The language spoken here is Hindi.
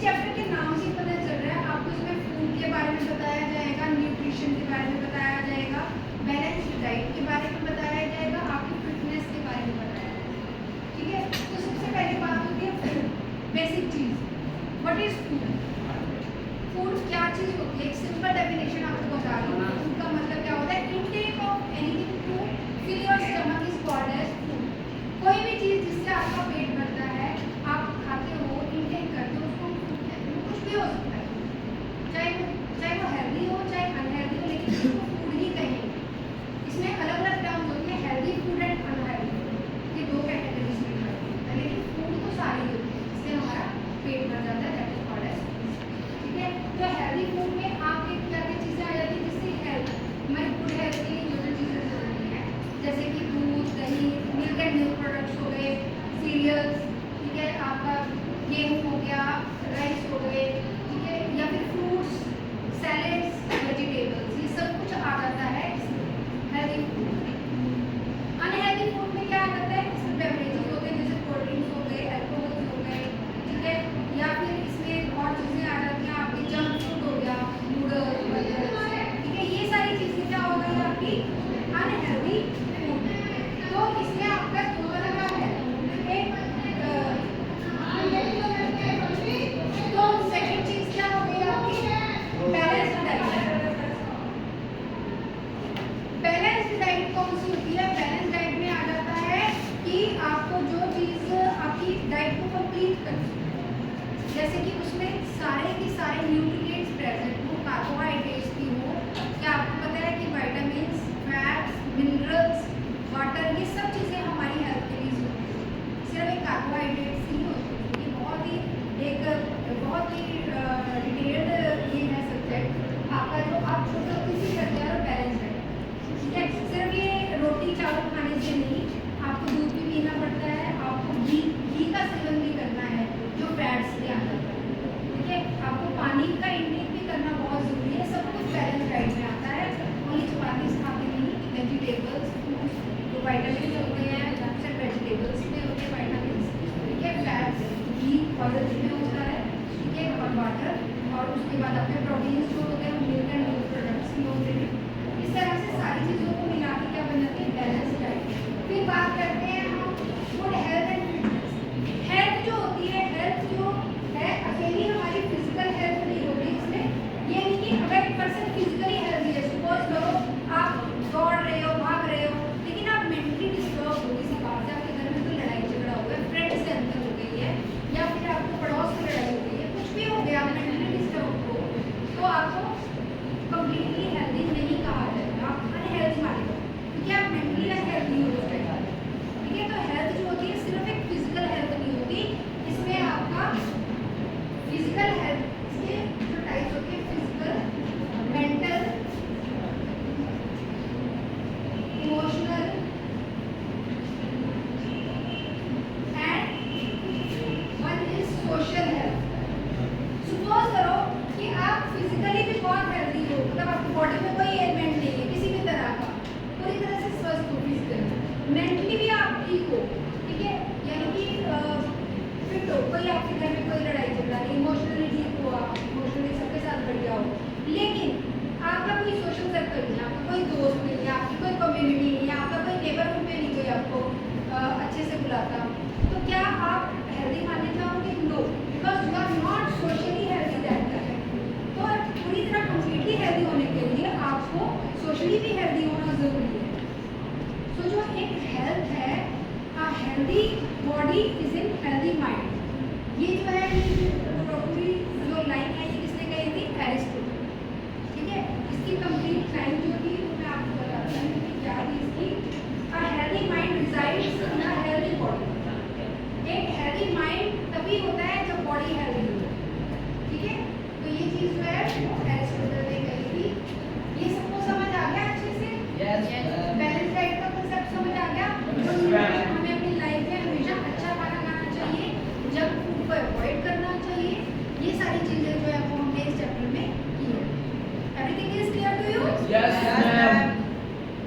चैप्टर के नाम से पता चल रहा है आपको इसमें फूड के बारे में बताया जाएगा, न्यूट्रिशन के बारे में बताया जाएगा, बैलेंस डाइट के बारे में बताया जाएगा, आपकी फिटनेस के बारे में बताया जाएगा। ठीक है, तो सबसे पहली बात होती है बेसिक चीज, व्हाट इज फूड। फूड क्या चीज होती है, एक सिंपल डेफिनेशन आपको बता रही हूँ। फूड का मतलब क्या होता है, intake of anything to fill your stomach is called as food. कोई भी चीज जिससे आपका पेट भरता है, आप खाते हो, इनटेक करते हो, उसको फूड कहते हैं। कुछ भी हो सकता है, चाहे वो हेल्दी हो चाहे अनहेल्दी हो, लेकिन उसको फूड ही कहेंगे। इसमें अलग अलग टर्म्स होती है, healthy food and unhealthy food, ये दो कैटेगरीज में डिवाइड होता है, लेकिन फूड तो सारी होती है जिससे हमारा पेट भर जाता है, that is called as food. ठीक है, तो हेल्दी फूड में आपके क्या क्या चीज़ें आ जाती है जिससे हेल्थ, हमारी गुड हेल्थ के लिए जो जो चीज़ें जरूरी है, जैसे कि दूध, दही, मिल्क एंड मिल्क प्रोडक्ट्स हो गए, सीरियल्स, ठीक है, आपका गेहूँ हो गया, राइस हो गए, ठीक है, या फिर फ्रूट्स, सैलेड्स, वेजिटेबल्स, ये सब कुछ आ जाता है हेल्दी फूड। अनहेल्दी फूड में क्या आ जाता है, इसमें बेवरेजेस होते हैं जैसे कोल्ड ड्रिंक्स हो गए, अल्कोहल हो गए, ठीक है, या फिर इसमें और चीज़ें आ जाती हैं, आपकी जंक फूड हो गया, नूडल्स वगैरह, ठीक है, ये सारी चीज़ें क्या हो गई आपकी अनहेल्दी फूड। तो इसमें आपका दो तरह का है, एक तो सेकंड चीज क्या हो गई आपकी बैलेंस्ड डाइट। बैलेंस्ड डाइट कौन सी होती है, बैलेंस्ड डाइट में आ जाता है कि आपको जो चीज आपकी डाइट को कंप्लीट करती है, जैसे कि उसमें सारे के सारे न्यूट्रिएंट्स प्रेजेंट हो, कार्बोहाइड्रेट्स भी हो, क्या आपको पता है कि विटामिन्स, फैट्स, मिनरल्स, वाटर, ये सब चीज़ें हमारी हेल्थ के लिए जरूरी है। सिर्फ एक कार्बोहाइड्रेट्स ही होती है, ये बहुत ही डिटेल्ड ये है सब्जेक्ट आपका, जो आप छोटे किसी करते हैं, और बैलेंस है। ठीक है, सिर्फ ये रोटी चावल खाने से नहीं, आपको दूध भी पीना पड़ता है, आपको घी का सेवन भी करना है जो फैट्स से आ जाता है। ठीक है, आपको पानी का इंटेक भी करना बहुत ज़रूरी है, सब कुछ बैलेंस डाइट में आता है। ओनली चपातीस खाते नहीं, वेजिटेबल्स, फ्रूट्स, जो वाइटामिन होते हैं, सिर्फ वेजिटेबल्स में होते हैं वाइटामिन, ठीक है, फैट्स, घी ऑयल में होता है, ठीक है, और वाटर, और उसके बाद अपने प्रोटीन्स जो होते हैं मिल्क एंड मिल्क प्रोडक्ट्स भी होते हैं। इस तरह से सारी चीज़ों को मिला के क्या बन जाती है बैलेंस डाइट। फिर बात करते हैं हम good health and fitness. Health जो होती है, हेल्थ जो है अकेली हमारी फिजिकल हेल्थ नहीं होती, इसमें ये नहीं कि अगर एक पर्सन फिजिकली हेल्थी है, सपोज करो आप दौड़ रहे हो, भाग रहे हो, लेकिन आप मेंटली डिस्टर्ब हो किसी बात से, आपके घर में कोई लड़ाई झगड़ा हो गया, फ्रेंड से अंतर हो गई है, या फिर आपको पड़ोस में लड़ाई हो गई है, कुछ भी हो गया, आप मेंटली डिस्टर्ब हो, तो आपको कंप्लीटली हेल्दी नहीं कहा जाएगा, आप अनहेल्दी मानेगा, क्योंकि आप मेंटली अनहेल्दी हो जाएगा। ठीक है, तो हेल्थ जो होती है सिर्फ एक फिजिकल हेल्थ नहीं होती, इसमें आपका फिजिकल हेल्थ, इसके जो टाइप्स होती है physical, mental, emotional and one is social health. Suppose करो कि आप फिजिकली भी बहुत हेल्दी हो, मतलब आपकी बॉडी में कोई एलिमेंट नहीं है किसी भी तरह का, पूरी तरह से स्वस्थ हो फिजिकली, मेंटली भी आप ठीक हो, ठीक है, यानी कि फिट हो, कोई आपके घर में कोई लड़ाई झगड़ा नहीं, इमोशनली ठीक हो, आप इमोशनली सबके साथ बढ़िया हो, लेकिन आपका कोई सोशल सर्कल नहीं है, आपका कोई दोस्त नहीं है, आपकी कोई कम्युनिटी नहीं है, आपका कोई नेबरहुड में नहीं कोई आपको अच्छे से बुलाता, तो क्या आप हेल्दी मानने चाहोगे? No, because you are not socially healthy that time. तो पूरी तरह कम्प्लीटली हेल्दी होने के लिए आपको सोशली भी हेल्दी होना ज़रूरी है। तो जो एक हेल्थ है, a healthy body is in healthy mind, ये जो है पूरी जो लाइन है, ये किसने कही थी? एरिस्टोटल। ठीक है, इसकी कंप्लीट लाइन जो थी वो मैं आपको बताता हूँ कि क्या थी इसकी। A healthy mind resides in a healthy body. एक हेल्दी माइंड तभी होता है जब बॉडी हेल्दी हो। ठीक है, तो ये चीज़ जो है एरिस्टोटल ने कही थी। ये सबको समझ आ गया अच्छे से? बैलेंस डाइट का कंसेप्ट समझ आ गया?